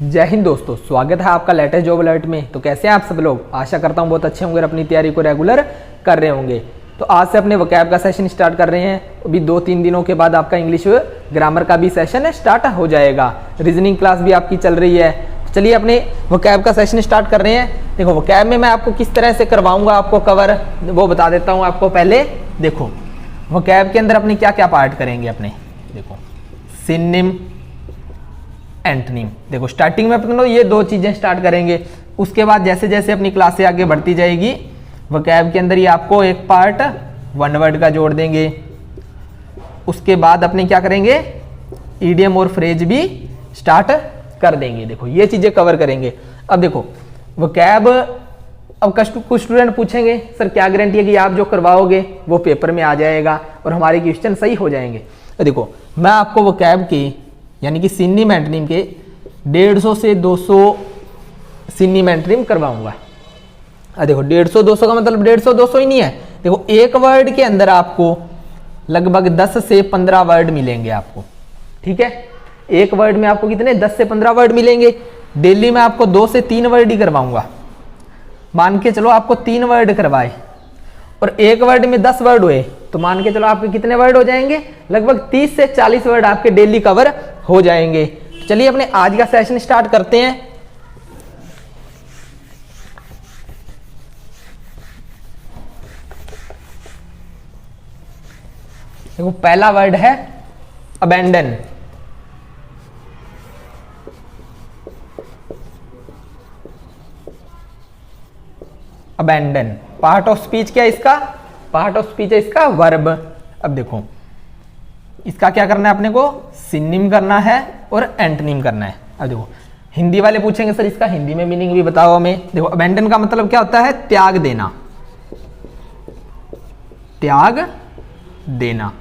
जय हिंद दोस्तों, स्वागत है आपका लेटेस्ट जॉब अलर्ट में। तो कैसे हैं आप सब लोग? आशा करता हूं बहुत अच्छे होंगे और अपनी तैयारी को रेगुलर कर रहे होंगे। तो आज से अपने वोकैब का सेशन स्टार्ट कर रहे हैं। अभी 2-3 दिनों के बाद आपका इंग्लिश ग्रामर का भी सेशन स्टार्ट हो जाएगा। रीजनिंग क्लास भी आपकी चल रही है। तो चलिए अपने वोकैब का सेशन स्टार्ट कर रहे हैं। देखो वोकैब में मैं आपको किस तरह से करवाऊंगा आपको कवर, वो बता देता हूँ आपको। पहले देखो वोकैब के अंदर अपने क्या क्या पार्ट करेंगे अपने। देखो सिनोनिम, एंटोनिम। देखो स्टार्टिंग में अपन ये दो चीजें स्टार्ट करेंगे। उसके बाद जैसे जैसे अपनी क्लासें आगे बढ़ती जाएगी वोकैब के अंदर ये आपको एक पार्ट वन वर्ड का जोड़ देंगे। उसके बाद अपने क्या करेंगे, ईडियम और फ्रेज भी स्टार्ट कर देंगे। देखो ये चीजें कवर करेंगे। अब देखो वोकैब, अब कुछ स्टूडेंट पूछेंगे सर क्या गारंटी है कि आप जो करवाओगे वो पेपर में आ जाएगा और हमारे क्वेश्चन सही हो जाएंगे। तो देखो मैं आपको वोकैब के यानी कि सिनोनिम एंटोनिम के 150 से 200 सिनोनिम एंटोनिम करवाऊंगा। देखो 150-200 का मतलब 150-200 ही नहीं है। देखो एक वर्ड के अंदर आपको लगभग 10 से 15 वर्ड मिलेंगे आपको। ठीक है, एक वर्ड में आपको कितने 10 से 15 वर्ड मिलेंगे। डेली में आपको 2 से 3 वर्ड ही करवाऊंगा। मान के चलो आपको 3 वर्ड करवाए और एक वर्ड में 10 वर्ड हुए तो मान के चलो आपके कितने वर्ड हो जाएंगे, लगभग 30 से 40 वर्ड आपके डेली कवर हो जाएंगे। चलिए अपने आज का सेशन स्टार्ट करते हैं। देखो पहला वर्ड है abandon. Abandon part of speech क्या है इसका? पार्ट ऑफ स्पीच है इसका वर्ब। अब देखो इसका क्या करना है अपने को, सिनोनिम करना है और एंटोनिम करना है। अब देखो हिंदी वाले पूछेंगे सर इसका हिंदी में मीनिंग भी बताओ हमें। देखो अबैंडन का मतलब क्या होता है, त्याग देना। त्याग देना।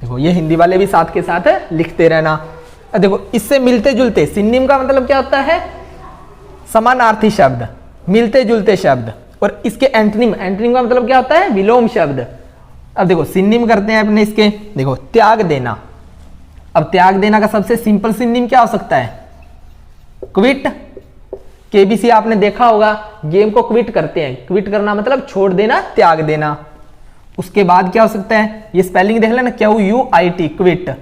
देखो ये हिंदी वाले भी साथ के साथ लिखते रहना। अब देखो इससे मिलते जुलते सिनोनिम का मतलब क्या होता है, समानार्थी शब्द, मिलते जुलते शब्द। और इसके एंटोनिम, एंटोनिम का मतलब क्या होता है, विलोम शब्द। अब देखो सिनोनिम करते हैं अपने इसके। देखो त्याग देना। अब त्याग देना का सबसे सिंपल सिनोनिम क्या हो सकता है, क्विट। केबीसी आपने देखा होगा, गेम को क्विट करते हैं। क्विट करना मतलब छोड़ देना, त्याग देना। उसके बाद क्या हो सकता है, ये स्पेलिंग देख लेना, QUIT, क्विट।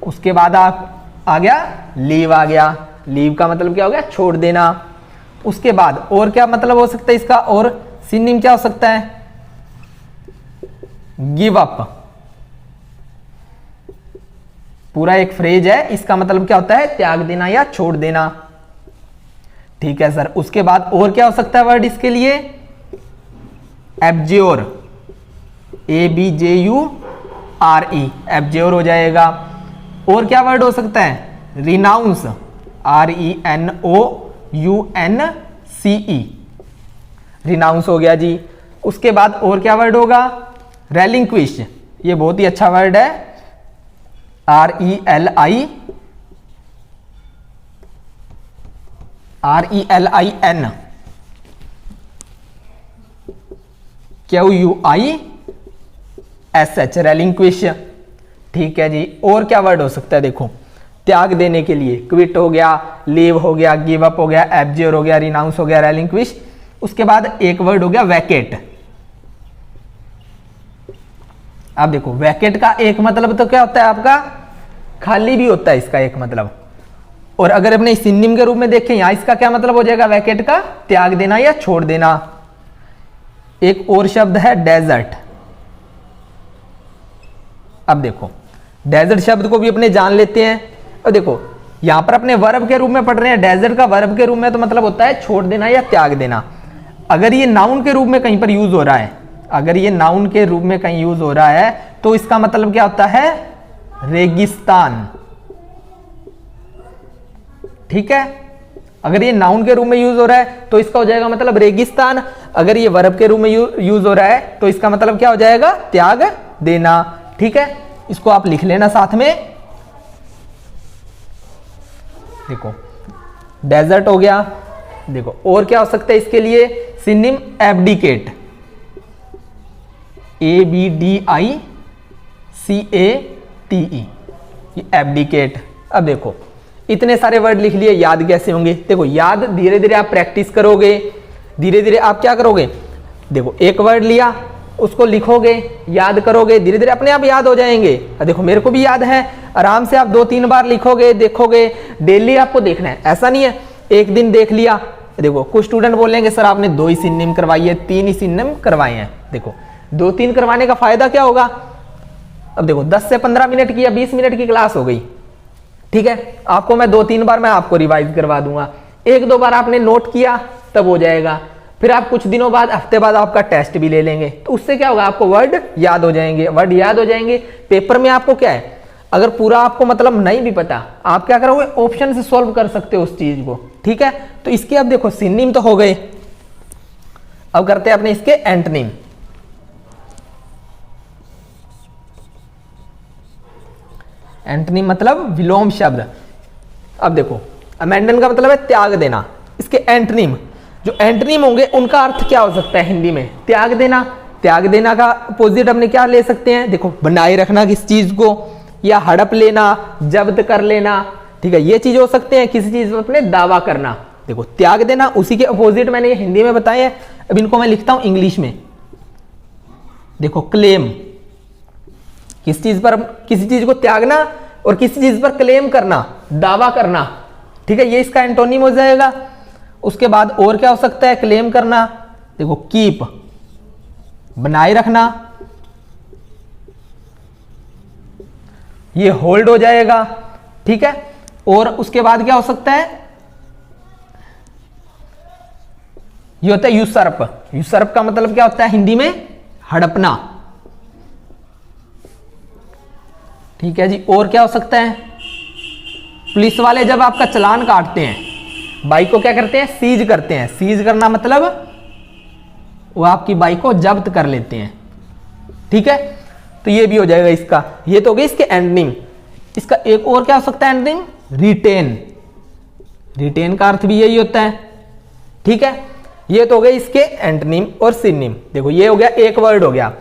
उसके बाद आप आ गया लीव आ गया। लीव का मतलब क्या हो गया, छोड़ देना। उसके बाद और क्या मतलब हो सकता है इसका, और सिनोनिम क्या हो सकता है, गिव अप। पूरा एक फ्रेज है, इसका मतलब क्या होता है, त्याग देना या छोड़ देना। ठीक है सर। उसके बाद और क्या हो सकता है वर्ड इसके लिए, एब्ज्योर, ABJURE, एब्ज्योर हो जाएगा। और क्या वर्ड हो सकता है, रिनाउंस, RENOUNCE, रिनाउंस हो गया जी। उसके बाद और क्या वर्ड होगा, रेलिंक्विश। ये बहुत ही अच्छा वर्ड है, RELIN, QUISH, रेलिंक्विश। ठीक है जी। और क्या वर्ड हो सकता है, देखो त्याग देने के लिए क्विट हो गया, लीव हो गया, गिव अप हो गया, एब्ज्योर हो गया, रिनाउंस हो गया, रेलिंक्विश। उसके बाद एक वर्ड हो गया वैकेट। अब देखो वैकेट का एक मतलब तो क्या होता है आपका, खाली भी होता है इसका एक मतलब। और अगर अपने सिनोनिम के रूप में देखें यहां इसका क्या मतलब हो जाएगा, वैकेट का त्याग देना या छोड़ देना। एक और शब्द है डेजर्ट। अब देखो डेजर्ट शब्द को भी अपने जान लेते हैं। और देखो यहां पर अपने वर्ब के रूप में पढ़ रहे हैं। डेजर्ट का वर्ब के रूप में तो मतलब होता है छोड़ देना या त्याग देना। अगर ये नाउन के रूप में कहीं पर यूज हो रहा है, अगर ये नाउन के रूप में कहीं यूज हो रहा है तो इसका मतलब क्या होता है, रेगिस्तान। ठीक है, अगर ये नाउन के रूप में यूज हो रहा है तो इसका हो जाएगा मतलब रेगिस्तान। अगर ये वर्ब के रूप में यूज हो रहा है तो इसका मतलब क्या हो जाएगा, त्याग देना। ठीक है, इसको आप लिख लेना साथ में। देखो डेजर्ट हो गया। देखो और क्या हो सकता है इसके लिए, सिनोनिम एब्डिकेट, ABDICATE, ये एब्डिकेट। अब देखो इतने सारे वर्ड लिख लिए, याद कैसे होंगे? देखो याद धीरे धीरे आप प्रैक्टिस करोगे, धीरे धीरे आप क्या करोगे, देखो एक वर्ड लिया उसको लिखोगे, याद करोगे, धीरे धीरे अपने आप याद हो जाएंगे। देखो मेरे को भी याद है, आराम से आप 2-3 बार लिखोगे, देखोगे, डेली आपको देखना है, ऐसा नहीं है एक दिन देख लिया। देखो कुछ स्टूडेंट बोलेंगे सर आपने 2 ही सिनोनिम करवाई है, 3 ही सिनोनिम करवाए हैं। देखो 2-3 करवाने का फायदा क्या होगा? अब देखो 10 से 15 मिनट की या 20 मिनट की क्लास हो गई, ठीक है, आपको मैं 2-3 बार मैं आपको रिवाइज करवा दूंगा, 1-2 बार आपने नोट किया तब हो जाएगा। फिर आप कुछ दिनों बाद, हफ्ते बाद आपका टेस्ट भी ले लेंगे, तो उससे क्या होगा, आपको वर्ड याद हो जाएंगे। वर्ड याद हो जाएंगे, पेपर में आपको क्या है, अगर पूरा आपको मतलब नहीं भी पता, आप क्या करोगे, ऑप्शन से सॉल्व कर सकते हो उस चीज को, ठीक है। तो इसके अब देखो सिनोनिम तो हो गए, अब करते हैं अपने इसके एंटोनिम। एंटोनिम मतलब विलोम शब्द। अब देखो अमेंडन का मतलब है त्याग देना, इसके एंटोनिम, जो एंटोनिम होंगे उनका अर्थ क्या हो सकता है हिंदी में? त्याग देना। त्याग देना का अपोजिट अपने क्या ले सकते हैं? देखो बनाए रखना किस चीज को, या हड़प लेना, जब्त कर लेना, ठीक है, ये चीज हो सकते हैं। किसी चीज में अपने दावा करना, देखो त्याग देना, उसी के अपोजिट मैंने ये हिंदी में बताए हैं। अब इनको मैं लिखता हूं इंग्लिश में। देखो क्लेम, किस चीज पर, किसी चीज को त्यागना और किसी चीज पर क्लेम करना, दावा करना, ठीक है, ये इसका एंटोनिम हो जाएगा। उसके बाद और क्या हो सकता है? क्लेम करना, देखो कीप, बनाए रखना, ये होल्ड हो जाएगा, ठीक है। और उसके बाद क्या हो सकता है? ये होता है यूसर्प। यूसर्प का मतलब क्या होता है हिंदी में? हड़पना, ठीक है जी। और क्या हो सकता है? पुलिस वाले जब आपका चालान काटते हैं, बाइक को क्या करते हैं? सीज करते हैं। सीज करना मतलब वो आपकी बाइक को जब्त कर लेते हैं, ठीक है। तो ये भी हो जाएगा इसका। ये तो हो गई इसके एंटोनिम। इसका एक और क्या हो सकता है एंटोनिम? रिटेन। रिटेन का अर्थ भी यही होता है, ठीक है। ये तो हो गए इसके एंटोनिम और सिनोनिम। देखो ये हो गया, एक वर्ड हो गया।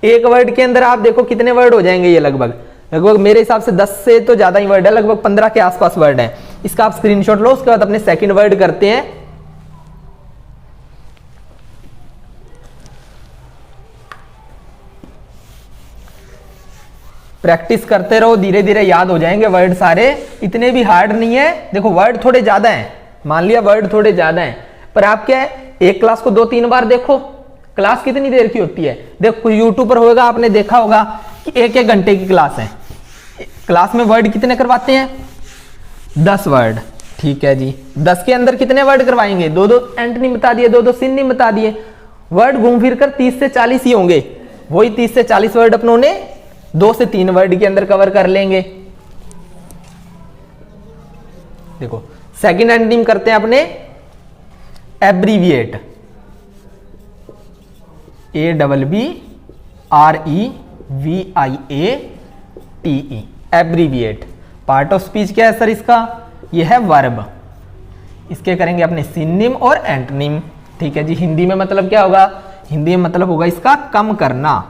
एक वर्ड के अंदर आप देखो कितने वर्ड हो जाएंगे, ये लगभग मेरे हिसाब से 10 से तो ज्यादा ही वर्ड है, लगभग 15 के आसपास वर्ड है। इसका आप स्क्रीनशॉट लो, उसके बाद अपने सेकंड वर्ड करते हैं। प्रैक्टिस करते रहो, धीरे धीरे याद हो जाएंगे वर्ड सारे, इतने भी हार्ड नहीं है। देखो वर्ड थोड़े ज्यादा हैं, मान लिया वर्ड थोड़े ज्यादा हैं, पर आप क्या है, एक क्लास को 2-3 बार देखो। क्लास कितनी देर की होती है? देखो यूट्यूब पर होगा, आपने देखा होगा कि 1-1 घंटे की क्लास है। क्लास में वर्ड कितने करवाते हैं? 10 वर्ड, ठीक है जी। 10 के अंदर कितने वर्ड करवाएंगे? 2-2 एंटोनिम बता दिए, 2-2 सिनोनिम बता दिए। वर्ड घूम फिर कर 30 से 40 ही होंगे। वही 30 से 40 वर्ड अपनों ने 2 से 3 वर्ड के अंदर कवर कर लेंगे। देखो सेकंड एंटोनिम करते हैं अपने abbreviate. ABBREVIATE, abbreviate. Part of speech क्या है सर इसका? ये है वर्ब। इसके करेंगे अपने सिनोनिम और एंटोनिम, ठीक है जी। हिंदी में मतलब क्या होगा? हिंदी में मतलब होगा इसका कम करना,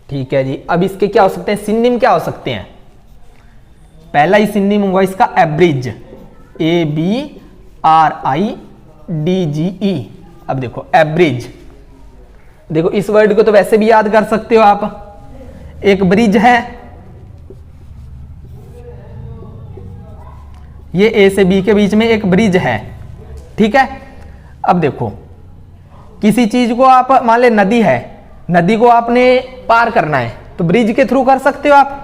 ठीक है जी। अब इसके क्या हो सकते हैं? सिनोनिम क्या हो सकते हैं? पहला ही सिनोनिम होगा इसका एब्रिज, ABRIDGE। अब देखो एब्रिज, देखो इस वर्ड को तो वैसे भी याद कर सकते हो आप। एक ब्रिज है, ये ए से बी के बीच में एक ब्रिज है, ठीक है। अब देखो किसी चीज को आप मान ले, नदी है, नदी को आपने पार करना है तो ब्रिज के थ्रू कर सकते हो आप,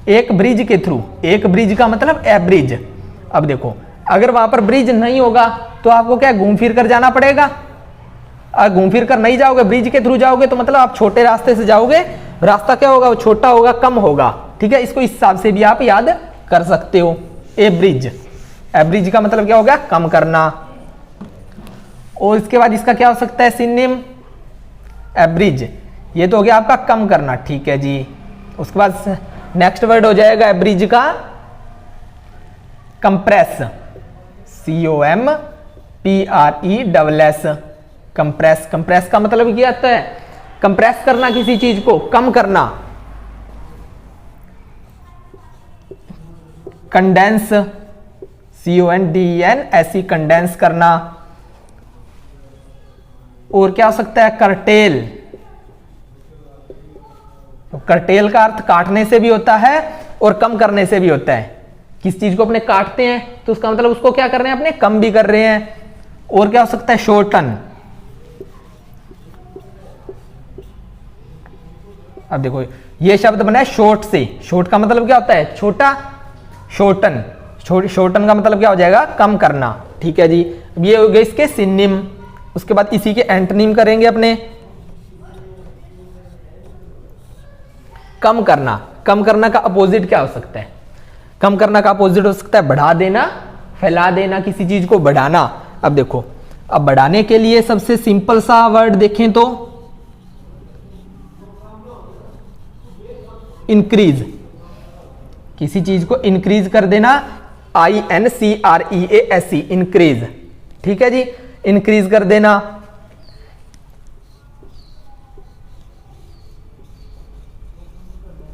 एक ब्रिज के थ्रू। एक ब्रिज का मतलब एब्रिज। अब देखो अगर वहां पर ब्रिज नहीं होगा तो आपको क्या घूम फिर कर जाना पड़ेगा। घूम फिर कर नहीं जाओगे, ब्रिज के थ्रू जाओगे तो मतलब आप छोटे रास्ते से जाओगे, रास्ता क्या होगा? वो छोटा होगा, कम होगा, ठीक है। इसको इस हिसाब से भी आप याद कर सकते हो। ए ब्रिज, एब्रिज का मतलब क्या हो गया? कम करना। और इसके बाद इसका क्या हो सकता है सिनोनिम? एब्रिज, ये तो हो गया आपका कम करना, ठीक है जी। उसके बाद नेक्स्ट वर्ड हो जाएगा एब्रिज का कंप्रेस, COMPRESS, कंप्रेस। कंप्रेस का मतलब क्या आता है? कंप्रेस करना किसी चीज को, कम करना, कंडेंस, CONDENS, कंडेंस करना। और क्या हो सकता है, कर्टेल। कर्टेल का अर्थ काटने से भी होता है और कम करने से भी होता है। किस चीज को अपने काटते हैं तो उसका मतलब उसको क्या कर रहे हैं, अपने कम भी कर रहे हैं। और क्या हो सकता है, शॉर्टन। अब देखो ये शब्द बना है शॉर्ट से। शॉर्ट का मतलब क्या होता है, छोटा। शॉर्टन, शॉर्टन का मतलब क्या हो जाएगा, कम करना। ठीक है जी, अब ये हो गए इसके सिनोनिम। उसके बाद इसी के एंटोनिम करेंगे अपने। कम करना, कम करना का अपोजिट क्या हो सकता है, कम करना का अपोजिट हो सकता है बढ़ा देना, फैला देना, किसी चीज को बढ़ाना। अब देखो, अब बढ़ाने के लिए सबसे सिंपल सा वर्ड देखें तो इंक्रीज। किसी चीज को इंक्रीज कर देना, INCREASE, इंक्रीज। ठीक है जी, इंक्रीज कर देना।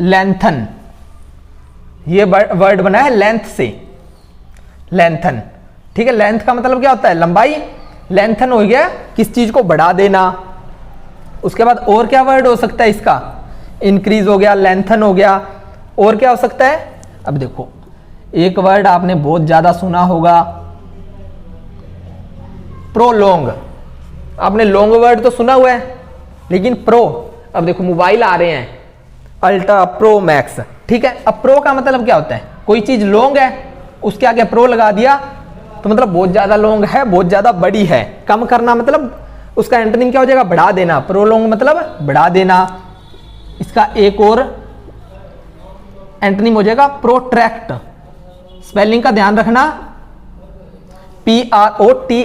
लेंथन, ये वर्ड बना है लेंथ से, लेंथन। ठीक है, लेंथ का मतलब क्या होता है, लंबाई। लेंथन हो गया किस चीज को बढ़ा देना। उसके बाद और क्या वर्ड हो सकता है इसका, इंक्रीज हो गया, लेंथन हो गया, और क्या हो सकता है। अब देखो एक वर्ड आपने बहुत ज्यादा सुना होगा, प्रोलोंग। आपने लॉन्ग वर्ड तो सुना हुआ है, लेकिन प्रो, अब देखो मोबाइल आ रहे हैं, अल्ट्रा, प्रो मैक्स। ठीक है, अब प्रो का मतलब क्या होता है, कोई चीज लॉन्ग है उसके आगे प्रो लगा दिया तो मतलब बहुत ज्यादा लॉन्ग है, बहुत ज्यादा बड़ी है। कम करना मतलब उसका एंटोनिम क्या हो जाएगा, बढ़ा देना। प्रोलोंग मतलब बढ़ा देना। इसका एक और एंटोनिम हो जाएगा प्रोट्रैक्ट। स्पेलिंग का ध्यान रखना, PROTRACT।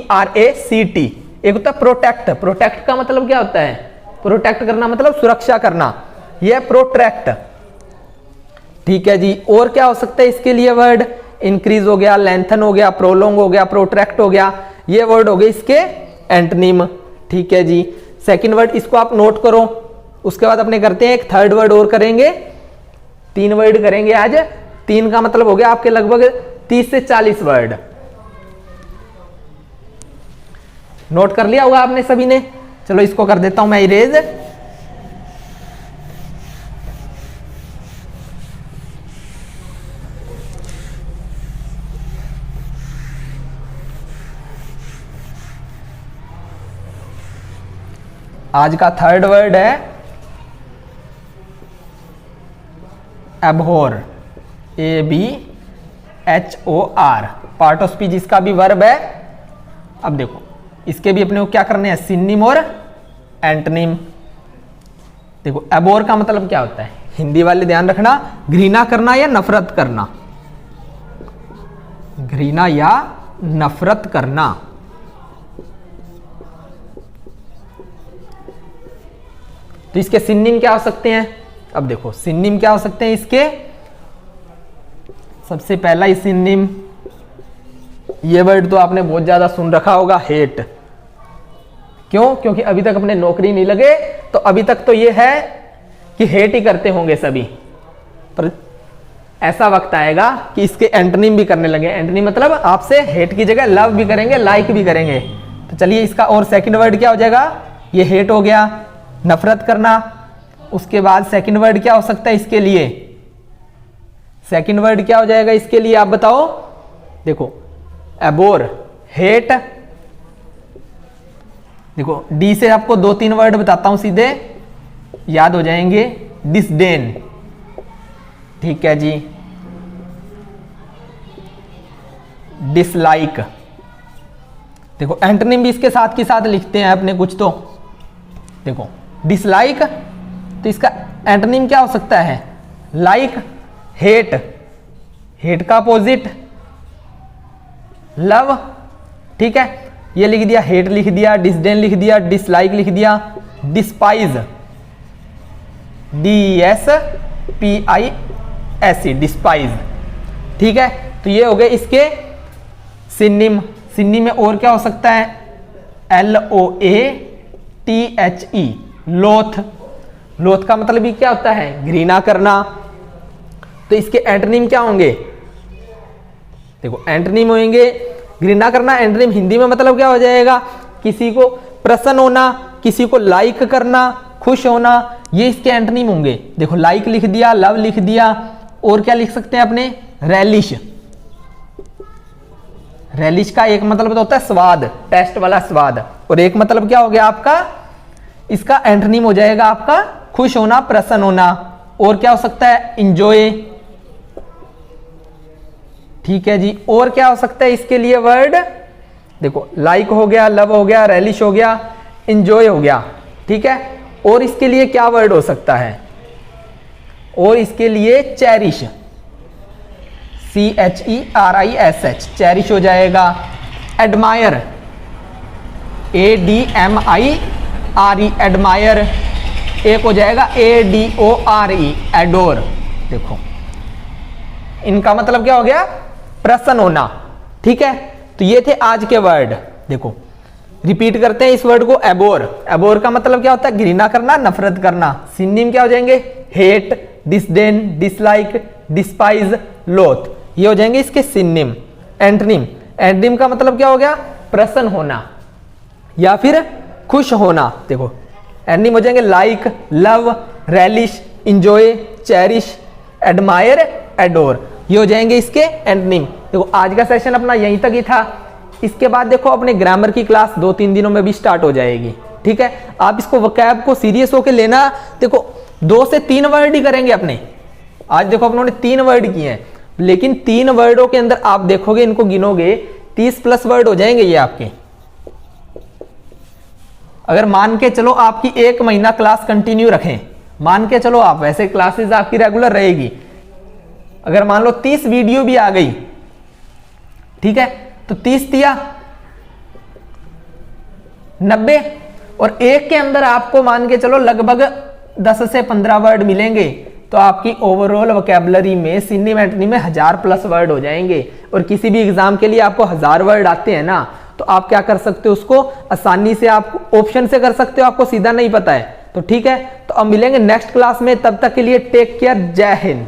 एक होता है प्रोटेक्ट। प्रोटेक्ट का मतलब क्या होता है, प्रोटेक्ट करना मतलब सुरक्षा करना, यह प्रोट्रैक्ट। ठीक है जी, और क्या हो सकता है इसके लिए वर्ड, इंक्रीज हो गया, लेंथन हो गया, प्रोलोंग हो गया, प्रोट्रैक्ट हो गया, ये वर्ड हो गए इसके एंटोनिम। ठीक है जी, सेकंड वर्ड इसको आप नोट करो। उसके बाद अपने करते हैं एक थर्ड वर्ड और करेंगे, 3 वर्ड करेंगे आज। 3 का मतलब हो गया आपके लगभग 30 से 40 वर्ड। नोट कर लिया होगा आपने सभी ने। चलो इसको कर देता हूं मैं इरेज। आज का थर्ड वर्ड है एबहोर, ABHOR। पार्ट ऑफ स्पीच इसका भी वर्ब है। अब देखो इसके भी अपने को क्या करने हैं, सिनोनिम और एंटोनिम। देखो एबोर का मतलब क्या होता है, हिंदी वाले ध्यान रखना, घृणा करना या नफरत करना। घृणा या नफरत करना। तो इसके सिनोनिम क्या हो सकते हैं। अब देखो सिनोनिम क्या हो सकते हैं इसके। सबसे पहला ही सिनोनिम, ये वर्ड तो आपने बहुत ज्यादा सुन रखा होगा, हेट। क्यों, क्योंकि अभी तक अपने नौकरी नहीं लगे तो अभी तक तो ये है कि हेट ही करते होंगे सभी, पर ऐसा वक्त आएगा कि इसके एंटोनिम भी करने लगे। एंटोनिम मतलब आपसे हेट की जगह लव भी करेंगे, लाइक भी करेंगे। तो चलिए इसका और सेकंड वर्ड क्या हो जाएगा, ये हेट हो गया, नफरत करना। उसके बाद सेकंड वर्ड क्या हो सकता है इसके लिए, सेकंड वर्ड क्या हो जाएगा इसके लिए आप बताओ। देखो एबोर, हेट, देखो डी से आपको 2-3 वर्ड बताता हूं सीधे याद हो जाएंगे। डिसडेन, ठीक है जी, डिसलाइक। देखो एंटोनिम भी इसके साथ के साथ लिखते हैं अपने कुछ। तो देखो डिसलाइक, तो इसका एंटोनिम क्या हो सकता है, लाइक। हेट, हेट का अपोजिट लव। ठीक है, ये लिख दिया, हेट लिख दिया, डिसडेन लिख दिया, डिसलाइक लिख दिया, डिस्पाइज, DSPISE, डिस्पाइज। ठीक है, तो ये हो गए इसके सिनोनिम। सिनोनिम में और क्या हो सकता है, LOATHE, लोथ। लोथ का मतलब भी क्या होता है? घृणा करना। तो इसके एंटोनिम क्या होंगे? देखो एंटोनिम होंगे घृणा करना। एंटोनिम हिंदी में मतलब क्या हो जाएगा? किसी को प्रसन्न होना, किसी को लाइक करना, खुश होना, ये इसके एंटोनिम होंगे। देखो लाइक लिख दिया, लव लिख दिया, और क्या लिख सकते हैं अपने? रेलिश। रेलिश का एक मतलब तो होता है स्वाद, टेस्ट वाला स्वाद, और एक मतलब क्या हो गया आपका? इसका एंटोनिम हो जाएगा आपका खुश होना, प्रसन्न होना। और क्या हो सकता है? इंजॉय। ठीक है जी। और क्या हो सकता है इसके लिए वर्ड? देखो लाइक हो गया, लव हो गया, रेलिश हो गया, इंजॉय हो गया। ठीक है। और इसके लिए क्या वर्ड हो सकता है? और इसके लिए चेरिश, CHERISH, चेरिश हो जाएगा। Admire, ADMIRE, admire. एक हो जाएगा ADORE, एडोर। देखो इनका मतलब क्या हो गया? प्रसन्न होना। ठीक है। तो ये थे आज के वर्ड। देखो रिपीट करते हैं इस वर्ड को। एबोर। एबोर का मतलब क्या होता है? घृणा करना, नफरत करना। सिनोनिम क्या हो जाएंगे? हेट, डिसडेन, डिसलाइक, डिस्पाइज, लोथ, ये हो जाएंगे इसके सिनोनिम। एंटोनिम, एंटोनिम का मतलब क्या हो गया? प्रसन्न होना या फिर खुश होना। देखो एंटोनिम हो जाएंगे like, love, relish, enjoy, cherish, admire, adore, ये हो जाएंगे इसके एंटोनिम। देखो आज का सेशन अपना यहीं तक ही था। इसके बाद देखो अपने ग्रामर की क्लास 2-3 दिनों में भी स्टार्ट हो जाएगी। ठीक है। आप इसको वोकैब को सीरियस होकर लेना। देखो 2 से 3 वर्ड ही करेंगे अपने। आज देखो अपनों ने 3 वर्ड किए हैं, लेकिन 3 वर्डों के अंदर आप देखोगे, इनको गिनोगे, 30+ वर्ड हो जाएंगे ये आपके। अगर मान के चलो आपकी 1 महीना क्लास कंटिन्यू रखें, मान के चलो आप, वैसे क्लासेस आपकी रेगुलर रहेगी, अगर मान लो 30 वीडियो भी आ गई, ठीक है, तो 30 दिया 90, और एक के अंदर आपको मान के चलो लगभग 10 से 15 वर्ड मिलेंगे, तो आपकी ओवरऑल वोकैबुलरी में सिनोनिम एंटोनिम में 1000+ वर्ड हो जाएंगे। और किसी भी एग्जाम के लिए आपको 1000 वर्ड आते हैं ना, तो आप क्या कर सकते हो? उसको आसानी से आप ऑप्शन से कर सकते हो, आपको सीधा नहीं पता है तो। ठीक है, तो अब मिलेंगे नेक्स्ट क्लास में, तब तक के लिए टेक केयर, जय हिंद।